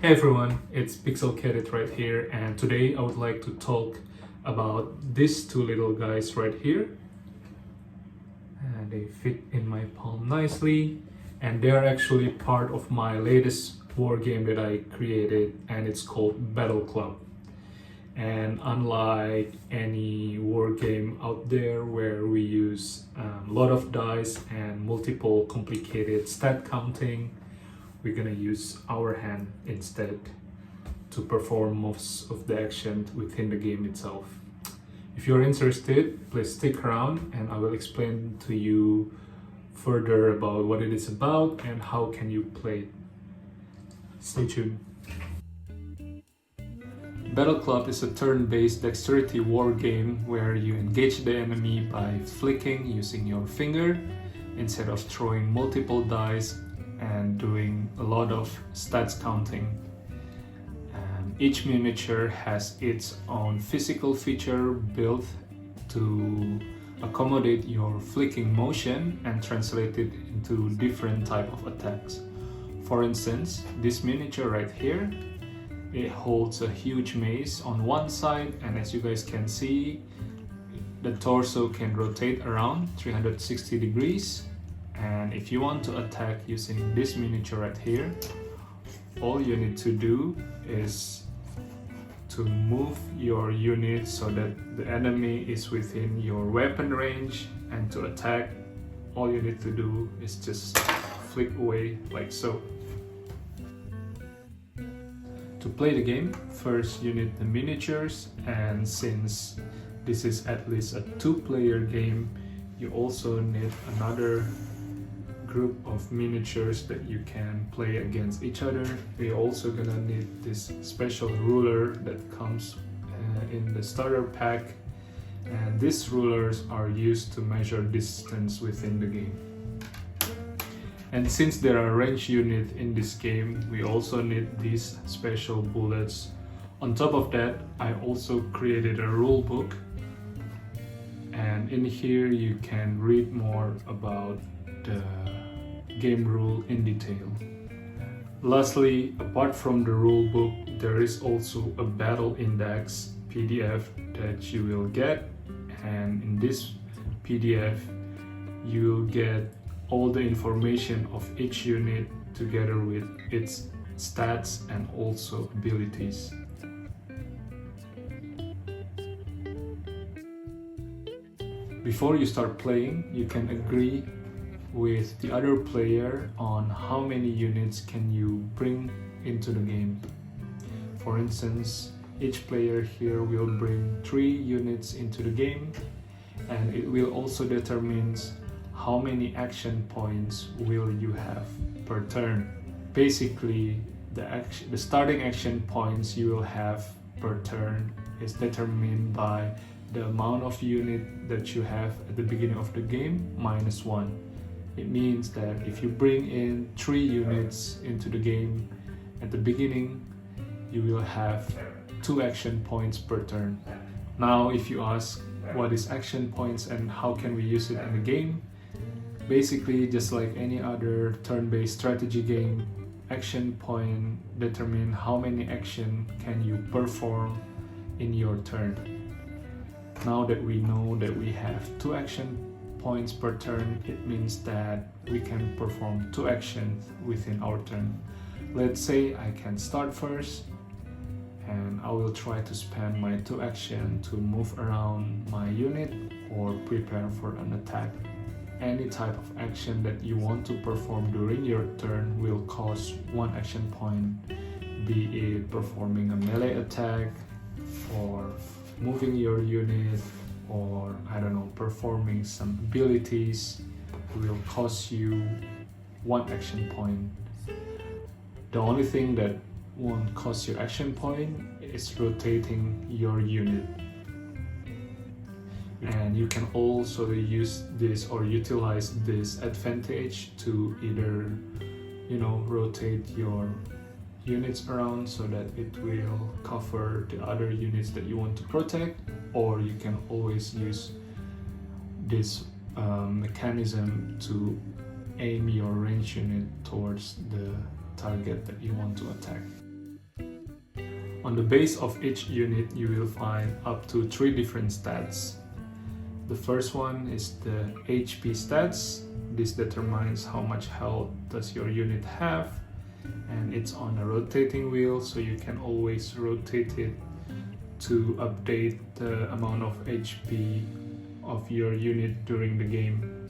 Hey everyone, it's Pixel Cadet right here, and today I would like to talk about these two little guys right here. And they fit in my palm nicely, and they are actually part of my latest war game that I created, and it's called Battleclub. And unlike any war game out there where we use a lot of dice and multiple complicated stat counting, we're gonna use our hand instead to perform most of the action within the game itself. If you're interested, please stick around and I will explain to you further about what it is about and how can you play it. Stay tuned. Battleclub is a turn-based dexterity war game where you engage the enemy by flicking using your finger instead of throwing multiple dice and doing a lot of stats counting. Each miniature has its own physical feature built to accommodate your flicking motion and translate it into different type of attacks. For instance, this miniature right here, it holds a huge mace on one side, and as you guys can see, the torso can rotate around 360 degrees. And if you want to attack using this miniature right here, all you need to do is to move your unit so that the enemy is within your weapon range, and to attack, all you need to do is just flick away like so. To play the game, first you need the miniatures, and since this is at least a two-player game, you also need another group of miniatures that you can play against each other. We're also gonna need this special ruler that comes in the starter pack, and these rulers are used to measure distance within the game. And since there are range units in this game, we also need these special bullets. On top of that, I also created a rule book, and in here you can read more about the game rule in detail. Lastly, apart from the rule book, there is also a battle index PDF that you will get, and in this PDF you will get all the information of each unit together with its stats and also abilities. Before you start playing, you can agree with the other player on how many units can you bring into the game. For instance, each player here will bring 3 units into the game, and it will also determine how many action points will you have per turn. Basically, the starting action points you will have per turn is determined by the amount of unit that you have at the beginning of the game minus 1. It means that if you bring in 3 units into the game at the beginning, you will have 2 action points per turn. Now, if you ask what is action points and how can we use it in the game, basically just like any other turn-based strategy game, action point determine how many action can you perform in your turn. Now that we know that we have 2 action points per turn, it means that we can perform 2 actions within our turn. Let's say I can start first, and I will try to spend my 2 actions to move around my unit or prepare for an attack. Any type of action that you want to perform during your turn will cost 1 action point, be it performing a melee attack or moving your unit, or I don't know, performing some abilities will cost you 1 action point. The only thing that won't cost you action point is rotating your unit. And you can also use this or utilize this advantage to either, rotate your units around so that it will cover the other units that you want to protect, or you can always use this mechanism to aim your range unit towards the target that you want to attack. On the base of each unit, you will find up to 3 different stats. The first one is the HP stats. This determines how much health does your unit have, and it's on a rotating wheel, so you can always rotate it to update the amount of HP of your unit during the game.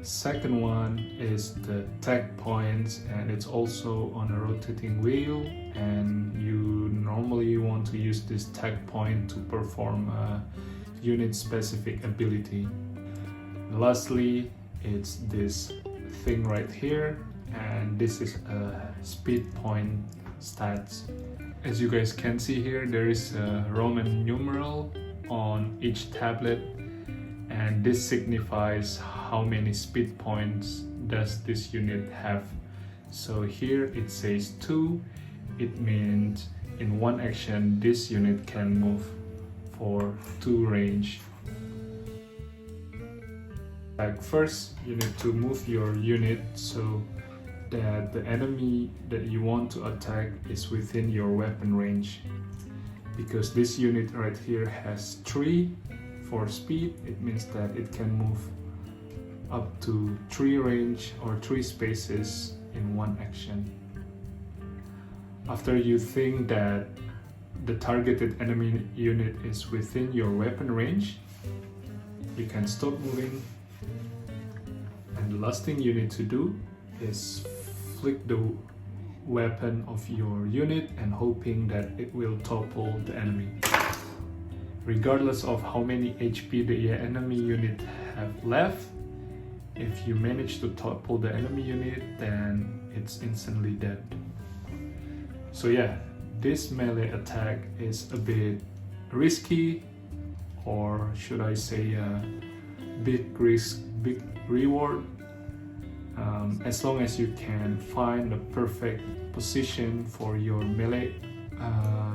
Second one is the tag points, and it's also on a rotating wheel, and you normally want to use this tag point to perform a unit specific ability. Lastly, it's this thing right here, and this is a speed point stats. As you guys can see here, there is a Roman numeral on each tablet, and this signifies how many speed points does this unit have. So here it says 2. It means in one action this unit can move for 2 range. Like first, you need to move your unit so that the enemy that you want to attack is within your weapon range. Because this unit right here has 3 for speed, it means that it can move up to 3 range or 3 spaces in one action. After you think that the targeted enemy unit is within your weapon range, you can stop moving, and the last thing you need to do is flick the weapon of your unit and hoping that it will topple the enemy. Regardless of how many HP the enemy unit have left, if you manage to topple the enemy unit, then it's instantly dead. So yeah, this melee attack is a bit risky, or should I say big risk, big reward. As long as you can find the perfect position for your melee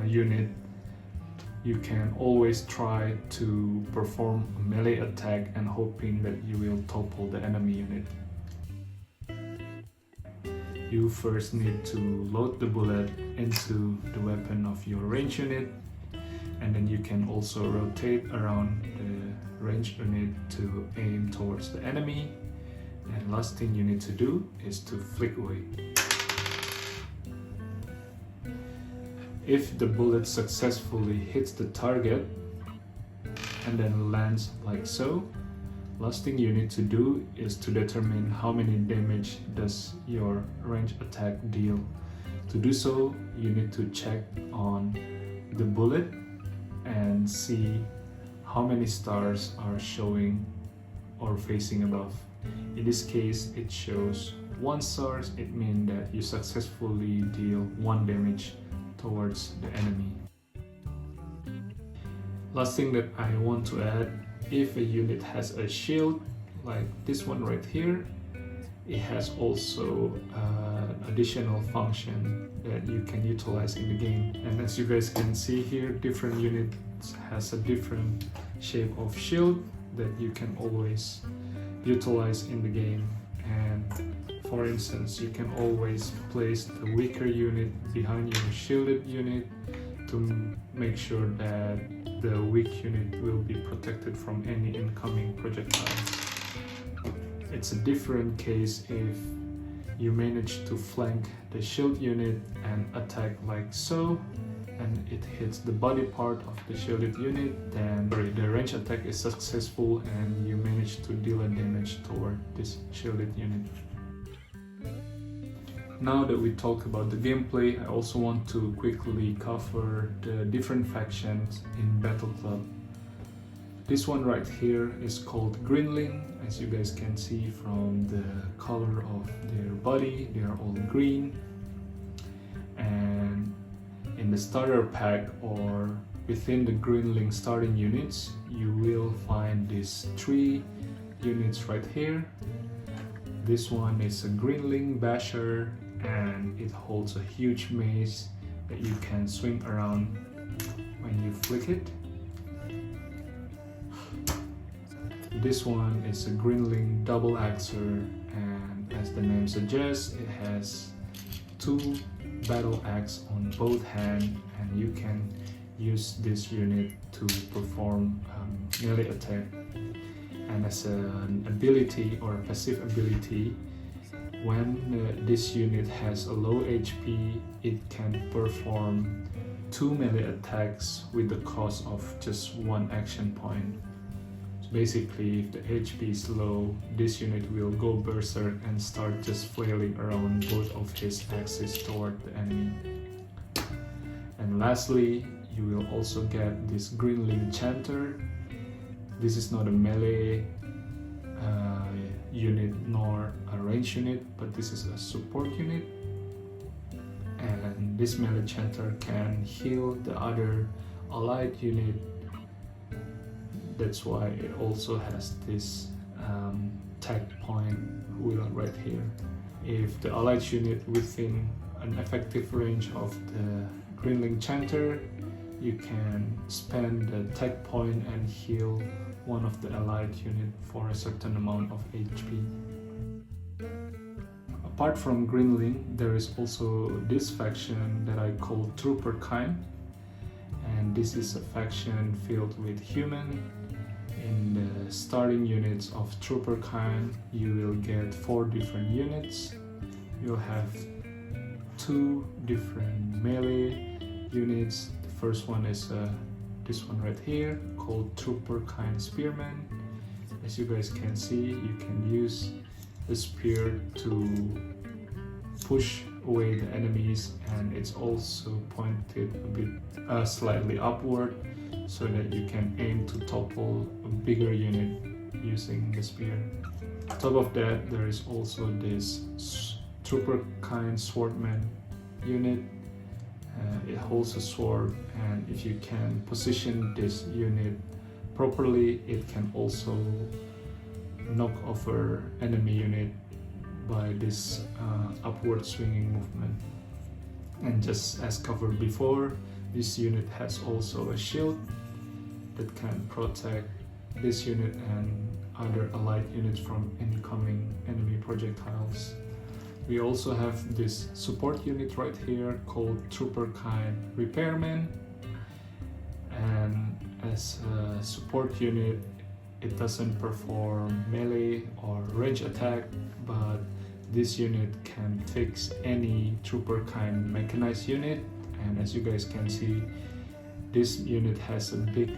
unit, you can always try to perform a melee attack and hoping that you will topple the enemy unit. You first need to load the bullet into the weapon of your range unit, and then you can also rotate around the range unit to aim towards the enemy. And last thing you need to do is to flick away. If the bullet successfully hits the target and then lands like so, last thing you need to do is to determine how many damage does your range attack deal. To do so, you need to check on the bullet and see how many stars are showing or facing above. In this case, it shows 1 star. It means that you successfully deal 1 damage towards the enemy. Last thing that I want to add, if a unit has a shield like this one right here, it has also an additional function that you can utilize in the game. And as you guys can see here, different units has a different shape of shield that you can always utilize in the game. And for instance, you can always place the weaker unit behind your shielded unit to make sure that the weak unit will be protected from any incoming projectiles. It's a different case if you manage to flank the shield unit and attack like so, and it hits the body part of the shielded unit, then the range attack is successful and you manage to deal a damage toward this shielded unit. Now that we talked about the gameplay, I also want to quickly cover the different factions in Battleclub. This one right here is called Greenling. As you guys can see from the color of their body, they are all green. And in the starter pack or within the Greenling starting units, you will find these 3 units right here. This one is a Greenling Basher, and it holds a huge mace that you can swing around when you flick it. This one is a Greenling Double Axer, and as the name suggests, it has 2 battle axe on both hands, and you can use this unit to perform melee attack. And as an ability or a passive ability, when this unit has a low HP, it can perform 2 melee attacks with the cost of just 1 action point. So basically, if the HP is low, this unit will go berserk and start just flailing around both of his axes toward the enemy. And lastly, you will also get this Greenling Chanter. This is not a melee unit nor a range unit, but this is a support unit. And this melee chanter can heal the other allied unit. That's why it also has this tag point wheel right here. If the allied unit within an effective range of the Greenling chanter, you can spend the tag point and heal one of the allied unit for a certain amount of HP. Apart from Greenling, there is also this faction that I call Trooper Kind, and this is a faction filled with human. In the starting units of Trooper Kind, you will get 4 different units. You'll have 2 different melee units. The first one is this one right here, called Trooper Kind Spearman. As you guys can see, you can use the spear to push away the enemies, and it's also pointed a bit slightly upward so that you can aim to topple a bigger unit using the spear. On top of that, there is also this Trooper Kind Swordman unit. It holds a sword, and if you can position this unit properly, it can also knock over enemy unit by this upward swinging movement. And just as covered before, this unit has also a shield that can protect this unit and other allied units from incoming enemy projectiles. We also have this support unit right here called Trooper Kind Repairman, and as a support unit, it doesn't perform melee or range attack, but this unit can fix any Trooper Kind mechanized unit. And as you guys can see, this unit has a big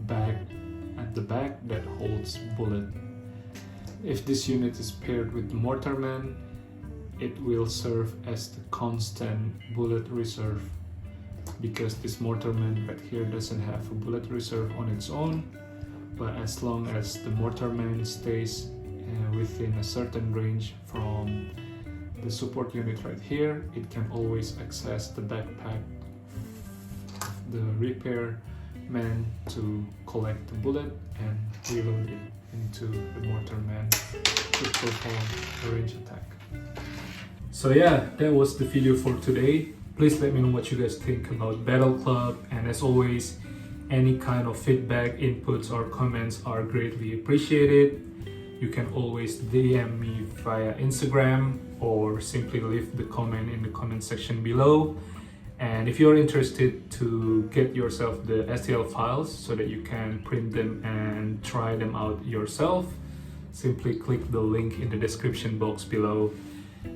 bag at the back that holds bullet. If this unit is paired with Mortarman, it will serve as the constant bullet reserve, because this Mortarman right here doesn't have a bullet reserve on its own, but as long as the Mortarman stays within a certain range from the support unit right here, it can always access the backpack of the Repairman to collect the bullet and reload it into the Mortarman to perform a range attack. So yeah, that was the video for today. Please let me know what you guys think about Battle Club, and as always, any kind of feedback, inputs or comments are greatly appreciated. You can always DM me via Instagram or simply leave the comment in the comment section below. And if you're interested to get yourself the STL files so that you can print them and try them out yourself, simply click the link in the description box below.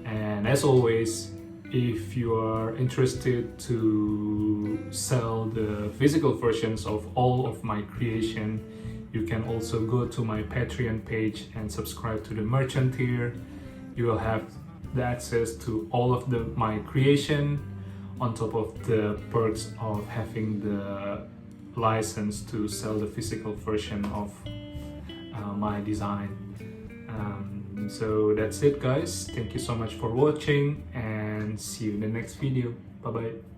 And as always, if you are interested to sell the physical versions of all of my creation, you can also go to my Patreon page and subscribe to the merchant tier. You will have the access to all of my creation, on top of the perks of having the license to sell the physical version of my design. So that's it guys, thank you so much for watching and see you in the next video. Bye bye.